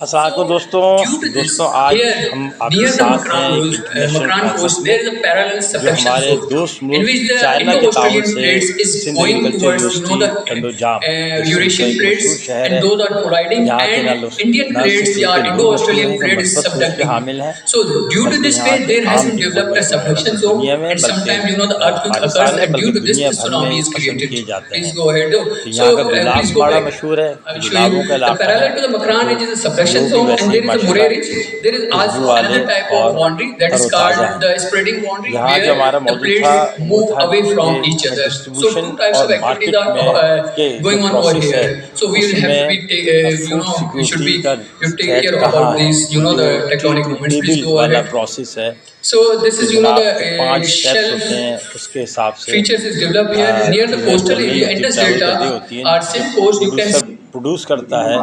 السلام علیکم دوستوں آج ہم آپ کے near the ساتھ ہیں Makran ایک Coast, international Makran concept Coast, میں there is a parallel جو subduction ہمارے zone دوست in ملک which the چائنا کے تعاون Indo-Australian سے plates is Sindh going agriculture towards, university Tandojam جو سندھ کا Eurasian ایک plates, مشہور شہر and ہے، those are colliding, یہاں کے and Indian نہ plates, صرف ان کے yeah, لوگ مشہور Indo-Australian ہیں کہ plate is مثبت سوچ کے subducting. حامل ہیں، So due to بلکہ this یہاں phase, کے there has عام been بھی خود developed a مشہور ہیں، نہ subduction صرف zone, دنیا میں and بلکہ sometimes the earthquake occurs, Pakistan میں and due بلکہ to this دنیا the بھر میں tsunami is پسند created. کیے جاتے ہیں۔ Please go ahead. تو So یہاں کا گلاب please go بڑا back. مشہور ہے، I will show گلابوں کا you the علاقہ ہے، parallel to the Makran جو ridge is a subduction لوگ بھی zone, ویسے and he there is a ماشاء Murray Allah ridge. There is خوشبو also والے another type اور of boundary that تر is و called تازہ ہیں۔ the spreading boundary, یہاں جو where ہمارا the موضوع تھا plates وہ move تھا away کہ from each ہمیں other. So distribution two types اور of activities مارکیٹ are میں کے جو going on over پروسیس ہے here. So we اس will have میں to be food we should security be کا you take صحت care کہاں about ہے، these جو the tree tectonic to movements. Please table go والا ahead. پروسیس ہے So this کہ is جناب 5 سٹیپس shelf ہوتے ہیں، اس کے حساب سے features is developed here near the چیزیں coastal چل رہی area. ہوتی ہیں، Indus ٹریول کر رہی Delta ہوتی ہیں۔ or جب Sindh coast, you can producer produce کرتا ہے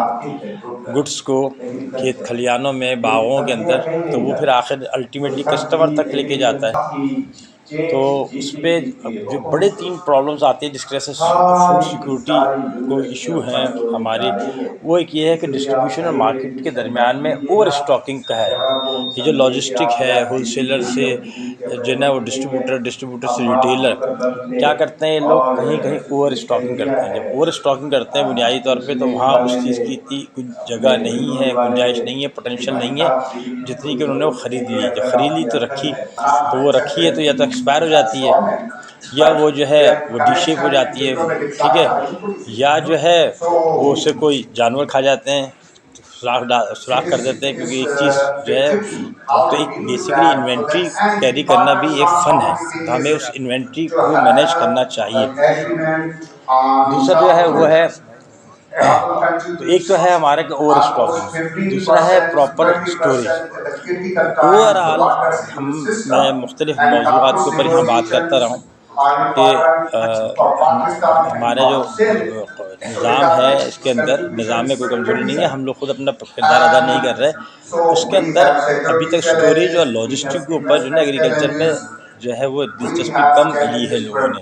گڈس کو کھیت کھلیانوں میں، باغوں کے اندر، تو وہ پھر آخر الٹیمیٹلی کسٹمر تک لے کے جاتا ہے۔ تو اس پہ جو بڑے 3 پرابلمز آتی ہیں جس کی وجہ سے فوڈ سیکورٹی کو ایشو ہیں ہماری، وہ ایک یہ ہے کہ ڈسٹریبیوشن اور مارکیٹ کے درمیان میں اوور اسٹاکنگ کا ہے۔ یہ جو لاجسٹک ہے، ہول سیلر سے جو ہے نا وہ ڈسٹریبیوٹر سے ریٹیلر کیا کرتے ہیں، یہ لوگ کہیں کہیں اوور اسٹاکنگ کرتے ہیں۔ جب اوور اسٹاکنگ کرتے ہیں بنیادی طور پہ تو وہاں اس چیز کی اتنی کچھ جگہ نہیں ہے، گنجائش نہیں ہے، پوٹینشیل نہیں ہے جتنی کہ انہوں نے وہ خرید لی۔ جب خرید لی تو رکھی، تو وہ رکھی ہے تو یا تو ایکسپائر ہو جاتی ہے، یا وہ جو ہے وہ ڈی شیپ ہو جاتی ہے، ٹھیک ہے، یا جو ہے وہ اسے کوئی جانور کھا جاتے ہیں، سوراخ کر دیتے ہیں، کیونکہ ایک چیز جو ہے تو ایک بیسیکلی انوینٹری کیری کرنا بھی ایک فن ہے، تو ہمیں اس انوینٹری کو مینیج کرنا چاہیے۔ دوسرا جو ہے وہ ہے تو ایک تو ہے ہمارے کا اوور اسٹاکنگ، دوسرا ہے پراپر اسٹوریج۔ اوور آل میں مختلف موضوعات کے اوپر یہاں بات کرتا رہا ہوں کہ ہمارا جو نظام ہے اس کے اندر نظام میں کوئی کمزوری نہیں ہے، ہم لوگ خود اپنا کردار ادا نہیں کر رہے، اس کے اندر ابھی تک اسٹوریج اور لاجسٹک کے اوپر جو ہے نا ایگریکلچر میں جو ہے وہ دلچسپی کم لی ہے لوگوں نے۔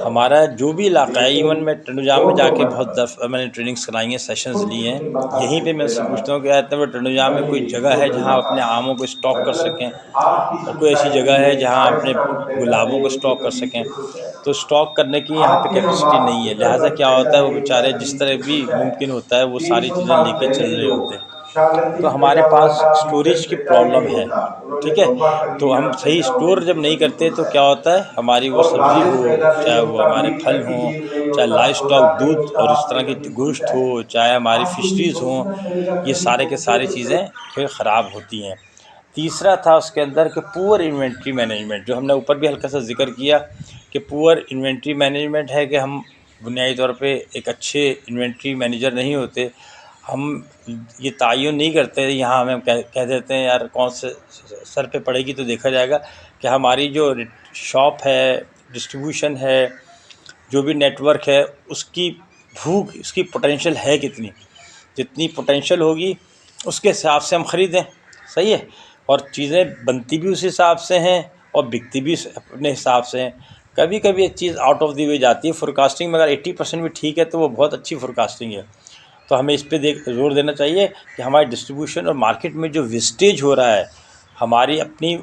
ہمارا جو بھی علاقہ ہے، ایون میں ٹنڈوجام میں جا کے بہت دفعہ میں نے ٹریننگس کرائی ہیں، سیشنز لی ہیں، یہیں پہ میں اس سے پوچھتا ہوں کہ آتے ہوئے ٹنڈوجام میں کوئی جگہ ہے جہاں اپنے آموں کو اسٹاک کر سکیں، اور کوئی ایسی جگہ ہے جہاں اپنے گلابوں کو اسٹاک کر سکیں، تو اسٹاک کرنے کی یہاں پہ کیپیسٹی نہیں ہے، لہٰذا کیا ہوتا ہے وہ بیچارے جس طرح بھی ممکن ہوتا ہے وہ ساری چیزیں لے کے چل رہے ہوتے ہیں، تو ہمارے پاس اسٹوریج کی پرابلم ہے، ٹھیک ہے۔ تو ہم صحیح اسٹور جب نہیں کرتے تو کیا ہوتا ہے، ہماری وہ سبزی ہو، چاہے وہ ہمارے پھل ہوں، چاہے لائف اسٹاک دودھ اور اس طرح کی گوشت ہو، چاہے ہماری فشریز ہوں، یہ سارے کے ساری چیزیں پھر خراب ہوتی ہیں۔ تیسرا تھا اس کے اندر کہ پور انوینٹری مینجمنٹ، جو ہم نے اوپر بھی ہلکا سا ذکر کیا کہ پور انوینٹری مینجمنٹ ہے کہ ہم بنیادی طور پہ ایک اچھے انوینٹری مینیجر نہیں ہوتے، ہم یہ تعین نہیں کرتے، یہاں ہمیں کہہ دیتے ہیں یار کون سے سر پہ پڑے گی تو دیکھا جائے گا کہ ہماری جو شاپ ہے، ڈسٹریبیوشن ہے، جو بھی نیٹ ورک ہے، اس کی بھوک، اس کی پوٹینشیل ہے کتنی، جتنی پوٹینشیل ہوگی اس کے حساب سے ہم خریدیں، صحیح ہے، اور چیزیں بنتی بھی اس حساب سے ہیں اور بکتی بھی اپنے حساب سے ہیں۔ کبھی کبھی ایک چیز آؤٹ آف دی وے جاتی ہے، فورکاسٹنگ میں اگر 80% بھی ٹھیک ہے تو وہ بہت اچھی فورکاسٹنگ ہے، تو ہمیں اس پہ زور دینا چاہیے کہ ہماری ڈسٹریبیوشن اور مارکیٹ میں جو ویسٹیج ہو رہا ہے ہماری اپنی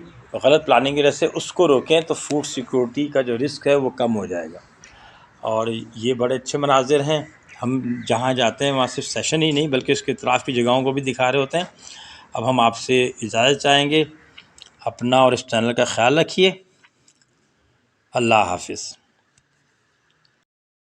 غلط پلاننگ کی وجہ سے، اس کو روکیں تو فوڈ سیکورٹی کا جو رسک ہے وہ کم ہو جائے گا۔ اور یہ بڑے اچھے مناظر ہیں، ہم جہاں جاتے ہیں وہاں صرف سیشن ہی نہیں بلکہ اس کے اطراف کی جگہوں کو بھی دکھا رہے ہوتے ہیں۔ اب ہم آپ سے اجازت چاہیں گے، اپنا اور اس چینل کا خیال رکھیے، اللہ حافظ۔